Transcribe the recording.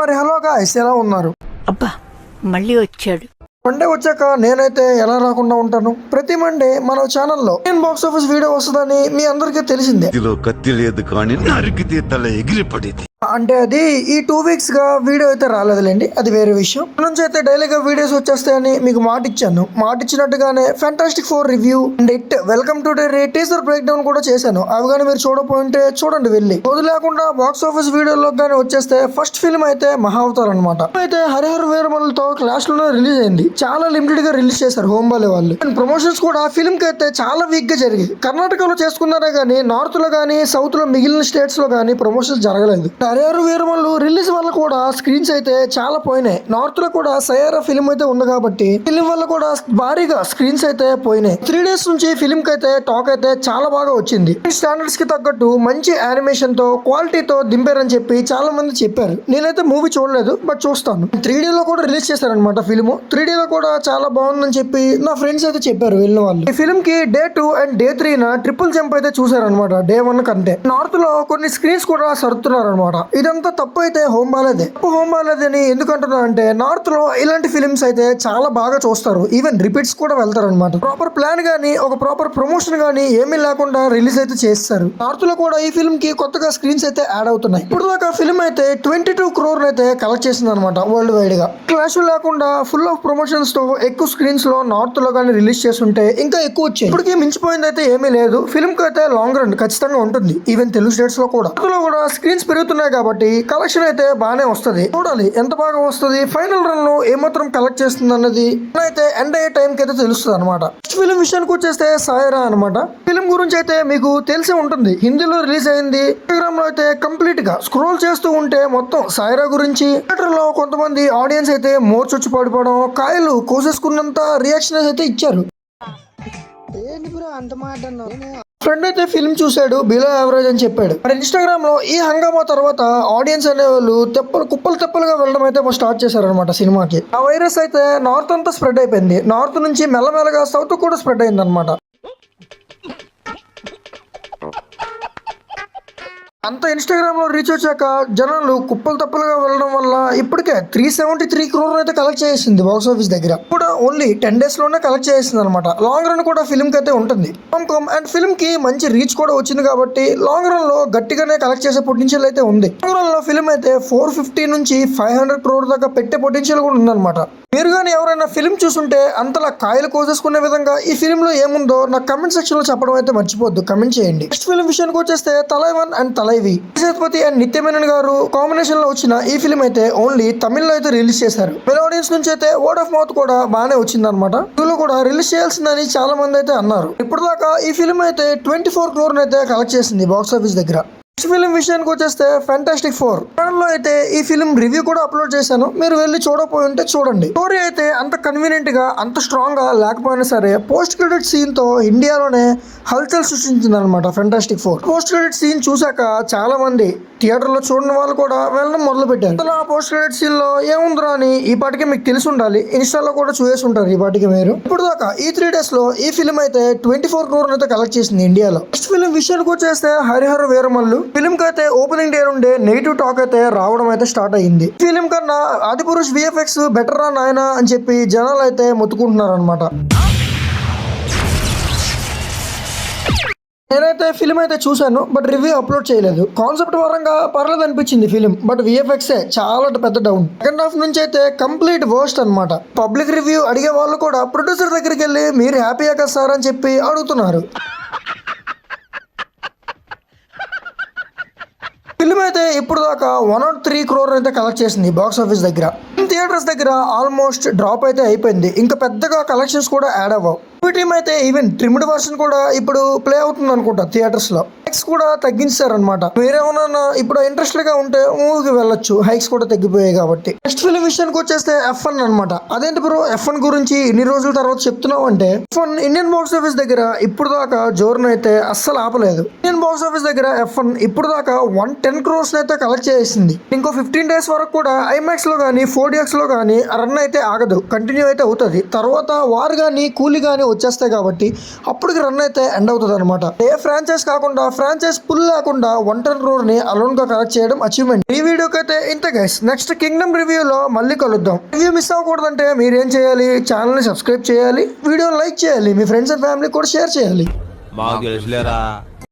మరి hello guys, ఎలా ఉన్నారు? అబ్బా మళ్ళీ వచ్చాడు. మండే వచ్చాక నేనైతే ఎలా రాకుండా ఉంటాను? ప్రతి మండే మన ఛానల్లో ఇండియన్ బాక్స్ ఆఫీస్ వీడియో వస్తుందని మీ అందరికీ తెలిసిందే. ఇదిలో కత్తి లేదు కానీ నరికితే తల ఎగిరిపడింది. అంటే అది ఈ 2 వీక్స్ గా వీడియో అయితే రాలేదులేండి, అది వేరే విషయం. నుంచి అయితే డైలీగా వీడియోస్ వచ్చేస్తాయని మీకు మాట ఇచ్చాను. మాట ఇచ్చినట్టుగానే fantastic 4 review and it welcome to day teaser break down కూడా చేశాను. అవి కానీ మీరు చూడకపోయింటే చూడండి వెళ్ళి. రోజు లేకుండా బాక్స్ ఆఫీస్ వీడియోలో కానీ వచ్చేస్తే ఫస్ట్ ఫిల్మ్ అయితే మహావతార్ అనమాట. అయితే హరిహర వీరమలతో క్లాష్ లోనే రిలీజ్ అయింది. చాలా లిమిటెడ్ గా రిలీజ్ చేశారు హోంబాలే వాళ్ళు. అండ్ ప్రమోషన్స్ కూడా ఫిల్మ్ కి అయితే చాలా వీక్ గా జరిగాయి. కర్ణాటకలో చేసుకున్నారే గానీ నార్త్ లో గానీ సౌత్ లో మిగిలిన స్టేట్స్ లో గానీ ప్రమోషన్స్ జరగలేదు. హరిహర వీరమల్లు రిలీజ్ వల్ల కూడా స్క్రీన్స్ అయితే చాలా పోయినాయి. నార్త్ లో కూడా సయారా ఫిల్మ్ అయితే ఉంది కాబట్టి ఫిల్మ్ వల్ల కూడా భారీగా స్క్రీన్స్ అయితే పోయినాయి. 3 డేస్ నుంచి ఫిల్మ్ కి అయితే టాక్ అయితే చాలా బాగా వచ్చింది. స్టాండర్డ్స్ కి తగ్గట్టు మంచి యానిమేషన్ తో క్వాలిటీతో దింపారని చెప్పి చాలా మంది చెప్పారు. నేనైతే మూవీ చూడలేదు, బట్ చూస్తాను. 3D లో కూడా రిలీజ్ చేశారనమాట ఫిల్మ్. 3D లో కూడా చాలా బాగుందని చెప్పి నా ఫ్రెండ్స్ అయితే చెప్పారు వెళ్ళిన వాళ్ళు. ఈ ఫిల్మ్ కి day 2 and day 3 triple jump అయితే చూసారనమాట. డే 1 కంటే నార్త్ లో కొన్ని స్క్రీన్స్ కూడా సరుతున్నారు అనమాట. ఇదంతా తప్పు అయితే హోంబాలేదే. హోంబాలేదని ఎందుకంటున్నా అంటే నార్త్ లో ఇలాంటి ఫిలిమ్స్ అయితే చాలా బాగా చూస్తారు. ఈవెన్ రిపీట్స్ కూడా వెళ్తారు అనమాట. ప్రాపర్ ప్లాన్ గానీ ఒక ప్రాపర్ ప్రమోషన్ గానీ ఏమీ లేకుండా రిలీజ్ అయితే చేస్తారు. నార్త్ లో కూడా ఈ ఫిల్మ్ కి కొత్తగా స్క్రీన్స్ అయితే యాడ్ అవుతున్నాయి. ఇప్పుడు దాకా ఫిల్మ్ అయితే 22 crore అయితే కలెక్ట్ చేసింది అనమాట వరల్డ్ వైడ్ గా. క్లాష్ లేకుండా ఫుల్ ఆఫ్ ప్రమోషన్స్ తో ఎక్కువ స్క్రీన్స్ లో నార్త్ లో గానీ రిలీజ్ చేస్తుంటే ఇంకా ఎక్కువ వచ్చాయి. ఇప్పటికి మించిపోయింది అయితే ఏమీ లేదు. ఫిల్మ్ కి అయితే లాంగ్ రన్ ఖచ్చితంగా ఉంటుంది. ఈవెన్ తెలుగు స్టేట్స్ లో కూడా స్క్రీన్స్ పెరుగుతున్నాయి కాబట్టి కలెక్షన్ అయితే బాగానే వస్తుంది. చూడాలి ఎంత బాగా వస్తుంది, ఫైనల్ రన్ లో ఏమాత్రం కలెక్ట్ చేస్తుంది అన్నది అయితే ఎండ్ అయ్యే టైం కి అయితే తెలుస్తుంది అనమాట. నెక్స్ట్ ఫిల్మ్ విషయానికి వచ్చేస్తే సాయరా అనమాట. ఫిల్మ్ గురించి అయితే మీకు తెలిసి ఉంటుంది. హిందీలో రిలీజ్ అయింది. ఇన్స్టాగ్రామ్ లో అయితే కంప్లీట్ గా స్క్రోల్ చేస్తూ ఉంటే మొత్తం సాయరా గురించి థియేటర్ లో కొంతమంది ఆడియన్స్ అయితే మోర్చొచ్చి పడిపోవడం, కాయలు కోసేసుకున్నంత రియాక్షన్ అయితే ఇచ్చారు. ఫ్రెండ్ అయితే ఫిల్మ్ చూసాడు, బిలో యావరేజ్ అని చెప్పాడు. మరి ఇన్స్టాగ్రామ్ లో ఈ హంగామా తర్వాత ఆడియన్స్ అనే వాళ్ళు కుప్పలు తెప్పలుగా వెళ్ళడం అయితే స్టార్ట్ చేశారనమాట సినిమాకి. ఆ వైరస్ అయితే నార్త్ అంతా స్ప్రెడ్ అయిపోయింది. నార్త్ నుంచి మెల్లమెల్లగా సౌత్ కూడా స్ప్రెడ్ అయింది అనమాట. అంత ఇన్స్టాగ్రామ్ లో రీచ్ వచ్చాక జనాలు కుప్పలు తప్పులుగా వెళ్ళడం వల్ల ఇప్పటికే 373 crore అయితే కలెక్ట్ చేసింది బాక్స్ ఆఫీస్ దగ్గర. కూడా ఓన్లీ 10 days లోనే కలెక్ట్ చేసింది అనమాట. లాంగ్ రన్ కూడా ఫిల్మ్ కి అయితే ఉంటుంది. అండ్ ఫిల్మ్ కి మంచి రీచ్ కూడా వచ్చింది కాబట్టి లాంగ్ రన్ లో గట్టిగానే కలెక్ట్ చేసే పొటెన్షియల్ అయితే ఉంది. లాంగ్ రన్ లో ఫిల్మ్ అయితే 450 నుంచి 500 crore దాకా పెట్టే పొటెన్షియల్ కూడా ఉందన్నమాట. మీరు కానీ ఎవరైనా ఫిల్మ్ చూస్తుంటే అంతలా కాయలు కోసేసుకునే విధంగా ఈ ఫిల్మ్ లో ఏముందో నాకు కమెంట్ సెక్షన్ లో చెప్పడం అయితే మర్చిపోద్దు, కమెంట్ చేయండి. నెక్స్ట్ ఫిల్మ్ విషయానికి వచ్చేస్తే తలైవన్ అండ్ తలైవి. సేతుపతి అండ్ నిత్యమేనన్ గారు కాంబినేషన్ లో వచ్చిన ఈ ఫిల్మ్ అయితే ఓన్లీ తమిళ్లో అయితే రిలీజ్ చేశారు. వేరే ఆడియన్స్ నుంచి అయితే వర్డ్ ఆఫ్ మౌత్ కూడా బాగానే వచ్చింది అనమాట. తెలుగులో కూడా రిలీజ్ చేయాల్సిందని చాలా మంది అయితే అన్నారు. ఇప్పుడు దాకా ఈ ఫిల్మ్ అయితే 24 crore అయితే కలెక్ట్ చేసింది బాక్స్ ఆఫీస్ దగ్గర. నెక్స్ట్ ఫిల్మ్ విషయానికి వచ్చేస్తే ఫ్యాంటాస్టిక్ 4 ఛానల్లో అయితే ఈ ఫిల్మ్ రివ్యూ కూడా అప్లోడ్ చేశాను. మీరు వెళ్ళి చూడకపోయి ఉంటే చూడండి. స్టోరీ అయితే అంత కన్వీనియంట్ గా అంత స్ట్రాంగ్ గా లేకపోయినా సరే పోస్ట్ క్రెడిట్ సీన్ తో ఇండియాలోనే హల్చల్ సృష్టించింది అనమాట ఫ్యాంటాస్టిక్ 4. పోస్ట్ క్రెడిట్ సీన్ చూసాక చాలా మంది థియేటర్ లో చూడని వాళ్ళు కూడా వెళ్ళడం మొదలు పెట్టారు. అసలు ఆ పోస్ట్ క్రెడిట్ సీన్ లో ఏముందిరా అని ఈ పాటికి మీకు తెలిసి ఉండాలి. ఇన్స్టాలో కూడా చూసేసి ఉంటారు ఈ పాటికి మీరు. ఇప్పుడు దాకా ఈ 3 days లో ఈ ఫిల్మ్ అయితే 24 crore అయితే కలెక్ట్ చేసింది ఇండియాలో. నెక్స్ట్ ఫిల్మ్ విషయానికి వచ్చేస్తే హరిహర వీరమల్లు. ఫిల్మ్ కి అయితే ఓపెనింగ్ డే నుండే నెగిటివ్ టాక్ అయితే రావడం అయితే స్టార్ట్ అయ్యింది. ఫిల్మ్ కన్నా ఆదిపురుష్ VFX బెటర్ రా నాయనా అని చెప్పి జనాలు అయితే మొత్తుకుంటున్నారు అనమాట. నేనైతే ఫిల్మ్ అయితే చూశాను, బట్ రివ్యూ అప్లోడ్ చేయలేదు. కాన్సెప్ట్ పరంగా పర్లేదు అనిపించింది ఫిల్మ్, బట్ VFX చాలా పెద్ద డౌన్. సెకండ్ హాఫ్ నుంచి అయితే కంప్లీట్ వర్స్ట్ అనమాట. పబ్లిక్ రివ్యూ అడిగే వాళ్ళు కూడా ప్రొడ్యూసర్ దగ్గరికి వెళ్ళి మీరు హ్యాపీయా కదా సార్ అని చెప్పి అడుగుతున్నారు. ఫిల్మ్ అయితే ఇప్పుడు దాకా 103 crore అయితే కలెక్ట్ చేసింది బాక్స్ ఆఫీస్ దగ్గర. థియేటర్స్ దగ్గర ఆల్మోస్ట్ డ్రాప్ అయితే అయిపోయింది. ఇంకా పెద్దగా కలెక్షన్స్ కూడా యాడ్ అవ్వవు. టీమ్ అయితే ఈవెన్ ట్రిమ్డ్ వర్షన్ కూడా ఇప్పుడు ప్లే అవుతుంది అనుకుంటా థియేటర్స్ లో. హైక్స్ కూడా తగ్గించారనమాట. మీరేమన్నా ఇప్పుడు ఇంట్రెస్టెడ్ గా ఉంటే మూవీకి వెళ్ళొచ్చు, హైక్స్ కూడా తగ్గిపోయాయి కాబట్టి. నెక్స్ట్ ఫిల్మ్ విషయానికి వచ్చేస్తే F1 అనమాట. అదేంటి బ్రో F1 గురించి ఇన్ని రోజుల తర్వాత చెప్తున్నావు అంటే, F1 ఇండియన్ బాక్స్ ఆఫీస్ దగ్గర ఇప్పుడు దాకా జోరును అయితే అస్సలు ఆపలేదు. ఇండియన్ బాక్స్ ఆఫీస్ దగ్గర F1 ఇప్పుడు దాకా 110 crore అయితే కలెక్ట్ చేసింది. ఇంకో 15 days వరకు కూడా IMAX లో గానీ 4DX లో గానీ రన్ అయితే ఆగదు, కంటిన్యూ అయితే అవుతుంది. తర్వాత వార్ గానీ కూలీ గానీ వచ్చేస్తాయి కాబట్టి అప్పటికి రన్ అయితే ఎండ్ అవుతుంది అనమాట. ఏ ఫ్రాంచైజ్ కాకుండా ఫ్రాంచైజ్ పుల్ లేకుండా 110 crore ని అలోన్ గా కలెక్ట్ చేయడం అచీవ్మెంట్. ఈ వీడియోకి అయితే ఇంత గైస్. నెక్స్ట్ కింగ్డమ్ రివ్యూలో మళ్ళీ కలుద్దాం. రివ్యూ మిస్ అవ్వకూడదంటే మీరేం చేయాలి, ఛానల్ని సబ్స్క్రైబ్ చేయాలి, వీడియోని లైక్ చేయాలి, మీ ఫ్రెండ్స్ అండ్ ఫ్యామిలీ కూడా షేర్ చేయాలి. మాకు తెలుసులేరా.